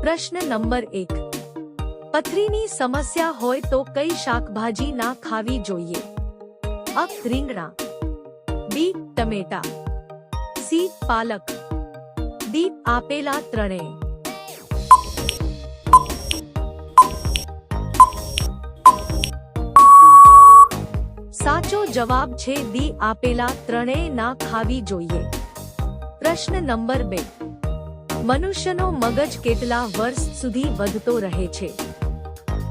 પ્રશ્ન નંબર 1. પથરીની સમસ્યા હોય તો કઈ શાકભાજી ના ખાવી જોઈએ? અ. રીંગણા, બી. ટમેટા, સી. પાલક, ડી. આપેલા ત્રણેય. સાચો જવાબ છે ડી. આપેલા ત્રણેય ના ખાવી જોઈએ. પ્રશ્ન નંબર 2. મનુષ્યનો મગજ કેટલા વર્ષ સુધી વધતો રહે છે?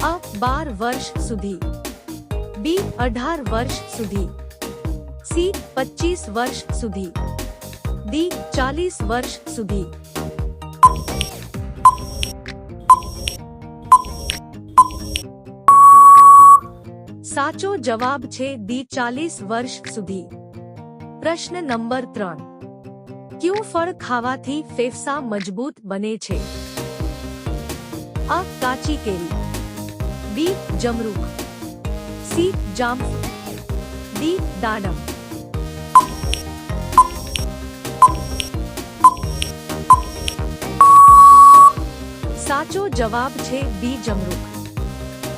અ. 12 વર્ષ સુધી, બી. 18 વર્ષ સુધી, સી. 25 વર્ષ સુધી, ડી. 40 વર્ષ સુધી. સાચો જવાબ છે ડી. 40 વર્ષ સુધી. પ્રશ્ન નંબર 3. કયું ફળ ખાવાથી ફેફસા મજબૂત બને છે? અ. કાચી કેરી, બી. જમરૂખ, સી. જામફળ, ડી. દાડમ. સાચો જવાબ છે બી. જમરૂખ.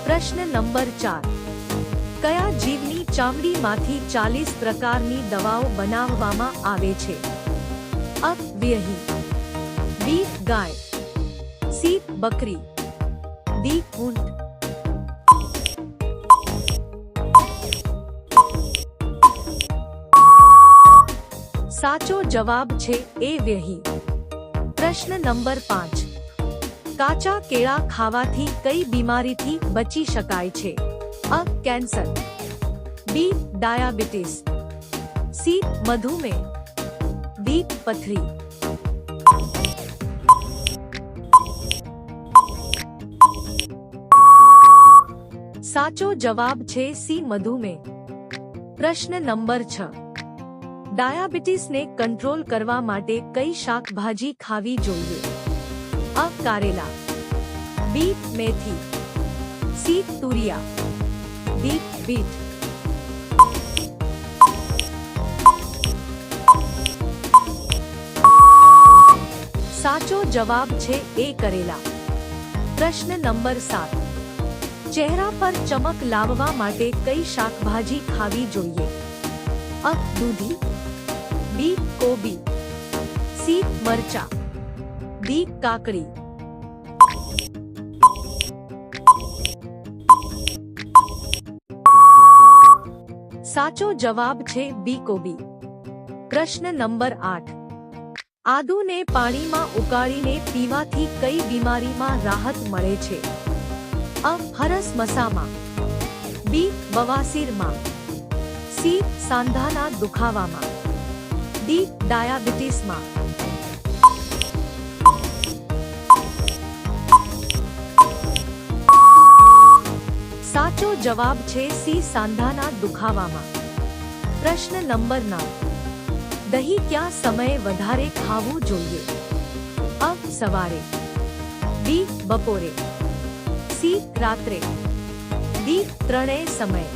પ્રશ્ન નંબર 4. કયા જીવની ચામડીમાંથી 40 પ્રકારની દવાઓ બનાવવામાં આવે છે? અ. વ્યાહી, બી. ગાય, સી. બકરી, ડી. ઊંટ. સાચો જવાબ છે એ. વ્યાહી. પ્રશ્ન નંબર 5. કાચા કેળા ખાવાથી કઈ બીમારીથી બચી શકાય છે? અ. Cancer, B. Diabetes, C. મધુમેહ, ડી. પથરી. સાચો જવાબ છે સી. મધુમેહ. પ્રશ્ન નંબર 6. ડાયાબિટીસને કંટ્રોલ કરવા માટે કઈ શાકભાજી ખાવી જોઈએ? અ. કારેલા, બી. મેથી, સી. તુરિયા, ડી. બીટ. સાચો જવાબ છે એ. કરેલા. પ્રશ્ન નંબર 7. ચહેરા પર ચમક લાવવા માટે કઈ શાકભાજી ખાવી જોઈએ? અ. દૂધી, બી. કોબી, સી. મરચા, ડી. કાકડી. સાચો જવાબ છે બી. કોબી. પ્રશ્ન નંબર 8. આદુને પાણીમાં ઉકાળીને પીવાથી કઈ બીમારીમાં રાહત મળે છે? અ. હરસ મસામાં, બી. બવાસીરમાં, સી. સાંધાના દુખાવામાં, ડી. ડાયાબિટીસમાં. સાચો જવાબ છે સી. સાંધાના દુખાવામાં. પ્રશ્ન નંબર 9. દહીં કયા સમયે વધારે ખાવું જોઈએ? અ. સવારે, બી. બપોરે, સી. રાત્રે, ડી. ત્રણેય સમયે.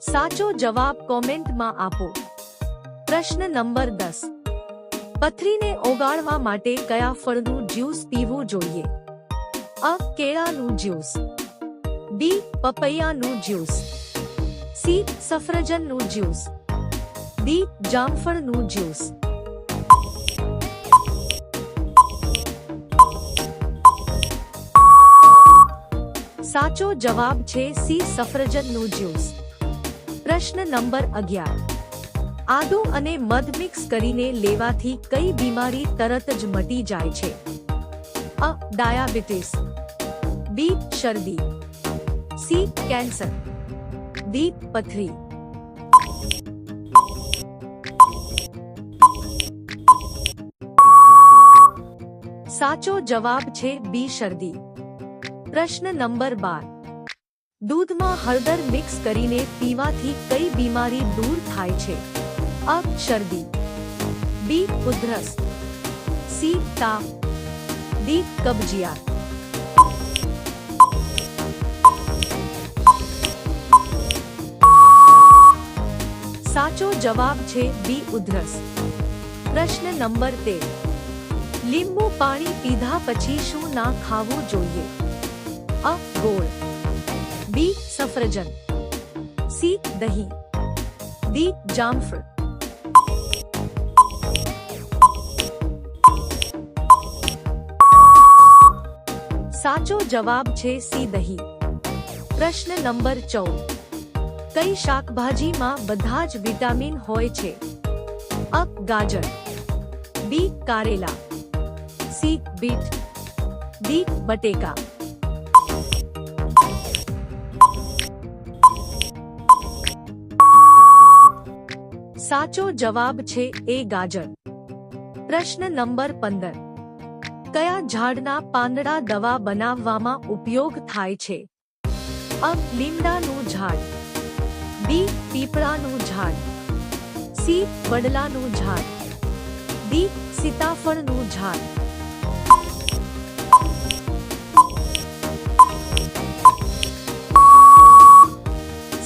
સાચો જવાબ કોમેન્ટમાં આપો. પ્રશ્ન નંબર 10. પથરીને ઓગાળવા માટે કયા ફળનું જ્યુસ પીવું જોઈએ? અ. કેળાનું જ્યુસ, બી. પપૈયાનું જ્યુસ, સી. સફરજનનું જ્યુસ, ડી. જામફળનું જ્યુસ. સાચો જવાબ છે સી. સફરજનનું જ્યુસ. પ્રશ્ન નંબર 11. આદુ અને મધ મિક્સ કરીને લેવાથી કઈ બીમારી તરત જ મટી જાય છે? અ. ડાયાબિટીસ, બી. શરદી, સી. Cancer, D. પથરી. સાચો જવાબ છે બી. શરદી. પ્રશ્ન નંબર 12. દૂધમાં હળદર મિક્સ કરીને પીવાથી કઈ બીમારી દૂર થાય છે? અ. શરદી, બી. ઉધરસ, સી. તાવ, ડી. કબજિયાત. સાચો જવાબ છે બી ઉધરસ. પ્રશ્ન નંબર 13. લીંબુ પાણી પીધા પછી શું ના ખાવું જોઈએ? અ. ગોળ, બી. સફરજન, સી. દહીં, ડી. જામફળ. સાચો જવાબ છે સી. દહીં. પ્રશ્ન નંબર 14. કઈ શાકભાજીમાં બધા જ વિટામિન હોય છે? અ. ગાજર, બી. કારેલા, સી. Bit, D. બટેકા. સાચો જવાબ છે એ. ગાજર. પ્રશ્ન નંબર 15. કયા ઝાડના પાંદડા દવા બનાવવામાં ઉપયોગ થાય છે? અ. લીમડાનું ઝાડ, બી. પીપળાનું ઝાડ, સી. વડલાનું ઝાડ, ડી. સીતાફળનું ઝાડ.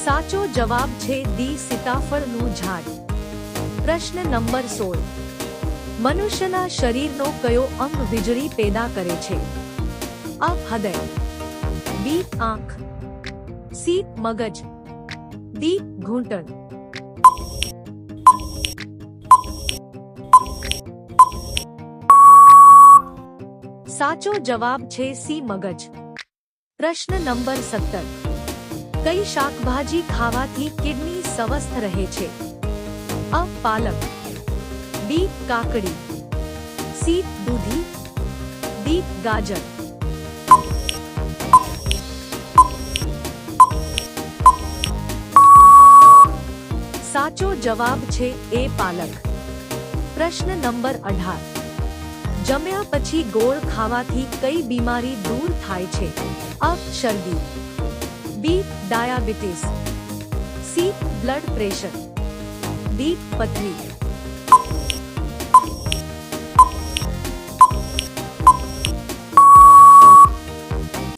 સાચો જવાબ છે ડી. સીતાફળનું ઝાડ. પ્રશ્ન નંબર 16. મનુષ્યના શરીરનો કયો અંગ વીજળી પેદા કરે છે? અ. હૃદય, બી. આંખ, સી. મગજ, ડી. ઘૂંટણ. સાચો જવાબ છે સી. મગજ. પ્રશ્ન નંબર 17. કઈ શાકભાજી ખાવાથી કિડની સ્વસ્થ રહે છે? અ. પાલક, બી. કાકડી, સી. દૂધી, ડી. ગાજર. સાચો જવાબ છે એ. પાલક. પ્રશ્ન નંબર 18. જમ્યા પછી ગોળ ખાવાથી કઈ બીમારી દૂર થાય છે? અ. શરદી, B. Diabetes, C. Blood pressure, D. પથરી.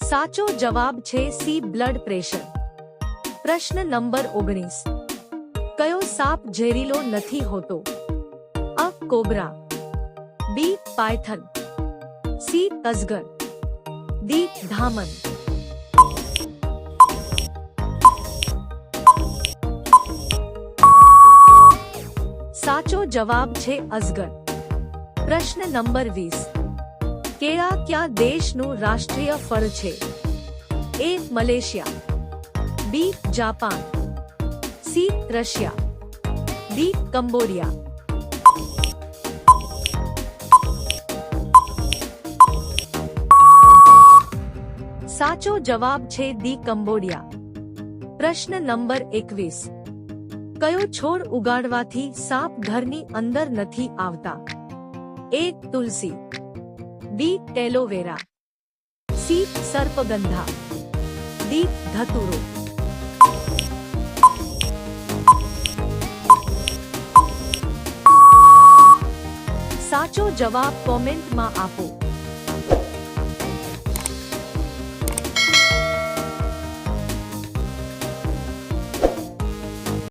સાચો જવાબ છે સી. Blood pressure. પ્રશ્ન નંબર 19. કયો સાપ ઝેરીલો નથી હોતો? અ. Cobra, B. Python, C. અજગર, ડી. ધામન. સાચો જવાબ છે અજગર. પ્રશ્ન નંબર 20. કેળા કયા દેશનું રાષ્ટ્રીય ફળ છે? A. Malaysia, B. Japan, C. Russia, D. Cambodia. સાચો જવાબ છે ડી. કંબોડિયા. પ્રશ્ન નંબર 21. કયો છોડ ઉગાડવાથી સાપ ઘરની અંદર નથી આવતા? એ. તુલસી, બી. Aloe vera, C. સર્પગંધા, ડી. ધતુરો. સાચો જવાબ કોમેન્ટમાં આપો.